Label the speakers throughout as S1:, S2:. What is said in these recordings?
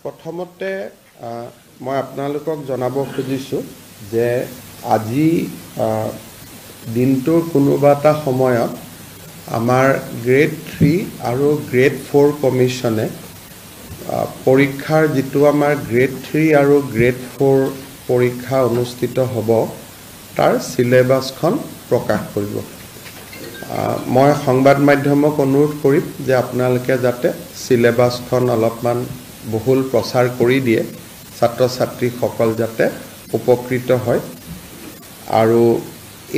S1: প্ৰথমতে মই আপোনালোকক জনাব খুজিছোঁ যে আজি দিনটোৰ কোনোবা এটা সময়ত আমাৰ গ্ৰেড 3 আৰু গ্ৰেড 4 কমিশনে পৰীক্ষাৰ যেটো আমাৰ গ্ৰেড 3 আৰু গ্ৰেড 4 পৰীক্ষা অনুষ্ঠিত হ'ব তাৰ সিলেবাসখন প্ৰকাশ কৰিব। মই সংবাদ মাধ্যমক অনুৰোধ কৰিম যে আপোনালোকে যাতে সিলেবাসখন অলপমান বহুল প্ৰচাৰ কৰি দিয়ে, ছাত্ৰ ছাত্ৰীসকল যাতে উপকৃত হয়। আৰু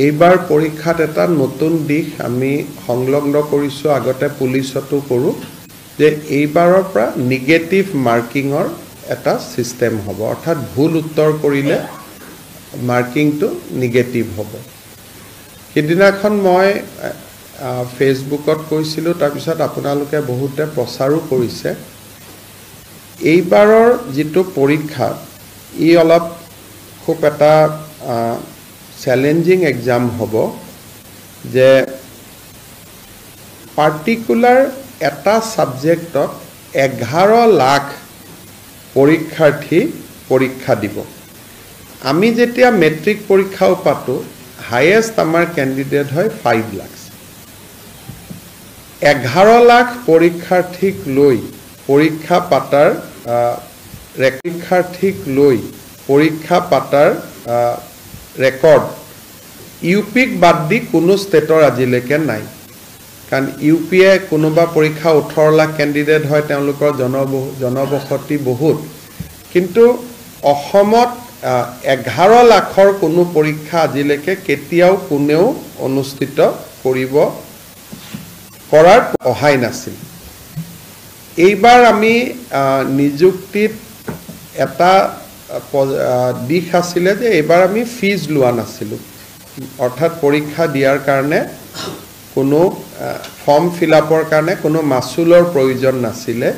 S1: এইবাৰ পৰীক্ষাত এটা নতুন দিশ আমি সংলগ্ন কৰিছোঁ, আগতে পুলিচতো কৰোঁ, যে এইবাৰৰ পৰা নিগেটিভ মাৰ্কিঙৰ এটা সিস্টেম হ'ব, অৰ্থাৎ ভুল উত্তৰ কৰিলে মাৰ্কিংটো নিগেটিভ হ'ব। সিদিনাখন মই ফেচবুকত কৈছিলোঁ, তাৰপিছত আপোনালোকে বহুতে প্ৰচাৰো কৰিছে। এইবাৰৰ যেটো পৰীক্ষা ই অলপ খুব এটা চ্যালেঞ্জিং এক্সাম হ'ব, যে পাৰ্টিকুলাৰ এটা সাবজেক্টত 11 লাখ পৰীক্ষাৰ্থী পৰীক্ষা দিব। আমি যেতিয়া মেট্ৰিক পৰীক্ষাও পাতো, হাইয়েষ্ট আমাৰ ক্যান্ডিডেট হয় 5 লাখ। 11 লাখ পৰীক্ষাৰ্থীক লৈ পৰীক্ষা পাতাৰ ৰেকৰ্ড ইউপিক বাদ দি কোনো ষ্টেটৰ আজিলৈকে নাই। কাৰণ ইউপিয়ে কোনোবা পৰীক্ষা 18 লাখ ক্যান্ডিডেট হয়, তেওঁলোকৰ জনবসতি বহুত, কিন্তু অসমত 11 লাখৰ কোনো পৰীক্ষা আজিলৈকে কেতিয়াও কোনেও অনুষ্ঠিত কৰাৰ অহাই নাছিল। এইবাৰ আমি নিযুক্তিত এটা দিশ আছিলে যে এইবাৰ আমি ফিজ লোৱা নাছিলোঁ, অৰ্থাৎ পৰীক্ষা দিয়াৰ কাৰণে কোনো ফৰ্ম ফিলআপৰ কাৰণে কোনো মাচুলৰ প্ৰয়োজন নাছিলে,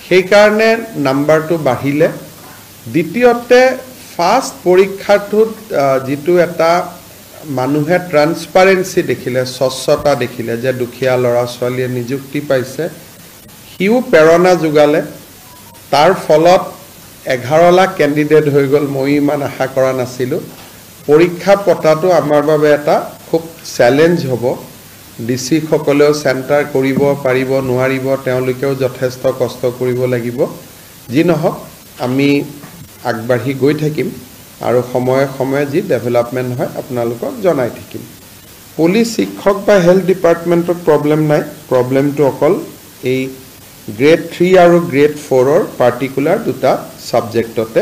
S1: সেই কাৰণে নাম্বাৰটো বাঢ়িলে। দ্বিতীয়তে ফাৰ্ষ্ট পৰীক্ষাটোত যেটো এটা মানুহে ট্ৰান্সপাৰেন্সি দেখিলে, স্বচ্ছতা দেখিলে, যে দুখীয়া ল'ৰা ছোৱালীয়ে নিযুক্তি পাইছে, সিও প্ৰেৰণা যোগালে। তাৰ ফলত 11 লাখ ক্যান্ডিডেট হৈ গ'ল। মই ইমান আশা কৰা নাছিলোঁ। পৰীক্ষা পতাটো আমাৰ বাবে এটা খুব চ্যালেঞ্জ হ'ব। ডিসি সকলেও চেণ্টাৰ কৰিব পাৰিব নোৱাৰিব, তেওঁলোকেও যথেষ্ট কষ্ট কৰিব লাগিব। যি নহওক আমি আগবাঢ়ি গৈ থাকিম আৰু সময়ে সময়ে যি ডেভেলপমেন্ট হয় আপোনালোকক জনাই থাকিম। পুলিচ, শিক্ষক বা হেলথ ডিপাৰ্টমেণ্টত প্ৰব্লেম নাই, প্ৰব্লেমটো অকল এই গ্ৰেড 3 আৰু গ্ৰেড 4ৰ পাৰ্টিকুলাৰ দুটা সাবজেক্টতে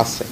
S1: আছে।